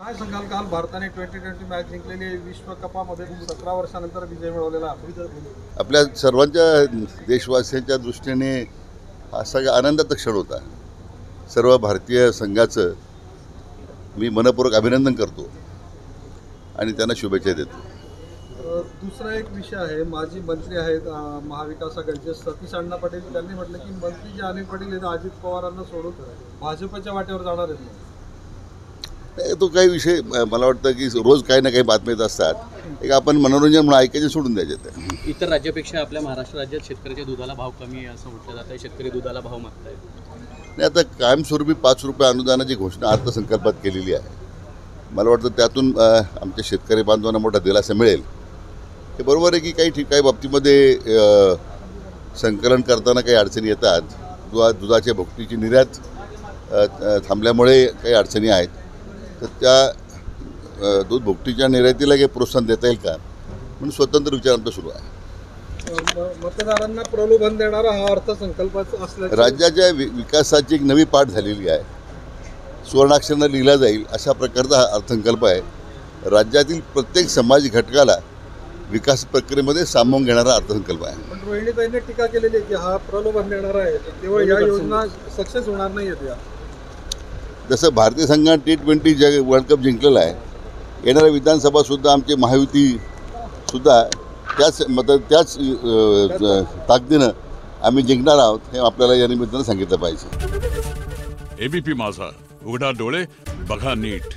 काय सांगाल, काल भारताने T20 मॅच जिंकलेली आहे. विश्वकपामध्ये 17 वर्षानंतर विजय मिळवलेला आहे. आपल्या सर्वांच्या देशवासियांच्या दृष्टीने हा सगळा आनंदाचा क्षण होता. सर्व भारतीय संघाचं मी मनपूर्वक अभिनंदन करतो आणि त्यांना शुभेच्छा देतो. दुसरा एक विषय आहे, माजी मंत्री आहेत महाविकास आघाडीचे सतीश अण्णा पाटील. त्यांनी म्हटलं की मंत्री जे अनिल पाटील आहेत अजित पवारांना सोडून भाजपच्या वाटेवर जाणार आहेत. तो काही विषय मला वाटतं की रोज काही ना काही बातम्या येत असतात. एक आपण मनोरंजन म्हणून ऐकायचे सोडून द्यायचे ते. इतर राज्यापेक्षा आपल्या महाराष्ट्र राज्यात शेतकऱ्याच्या दुधाला भाव कमी आहे असं म्हटलं जातं. शेतकरी दुधाला भाव मागतायत. नाही, आता कायमस्वरूपी 5 रुपये अनुदानाची घोषणा अर्थसंकल्पात केलेली आहे. मला वाटतं त्यातून आमच्या शेतकरी बांधवांना मोठा दिलासा मिळेल. हे बरोबर आहे की काही बाबतीमध्ये संकलन करताना काही अडचणी येतात. दुधाच्या भुकटीची निर्यात थांबल्यामुळे काही अडचणी आहेत. तर त्या दूध भुकटीच्या निर्यातीला काही प्रोत्साहन देता येईल का म्हणून स्वतंत्र विचार आमचा सुरू आहे. मतदारांना प्रलोभन देणारा हा अर्थसंकल्प असल्याचं राज्याच्या विकासाची एक नवी पाठ झालेली आहे. सुवर्णाक्षरानं लिहिला जाईल अशा प्रकारचा हा अर्थसंकल्प आहे. राज्यातील प्रत्येक समाज घटकाला विकास प्रक्रियेमध्ये सामावून घेणारा अर्थसंकल्प आहे. पण रोहिणीताईंनी टीका केलेली आहे की हा प्रलोभन देणारा आहे, केवळ या योजना सक्सेस होणार नाही आहेत. या जसं भारतीय संघाने T20 वर्ल्ड कप जिंकलेला आहे, येणाऱ्या विधानसभासुद्धा आमची महायुतीसुद्धा त्याच ताकदीनं आम्ही जिंकणार आहोत हे आपल्याला या निमित्तानं सांगितलं पाहिजे. ABP माझा, उघडा डोळे बघा नीट.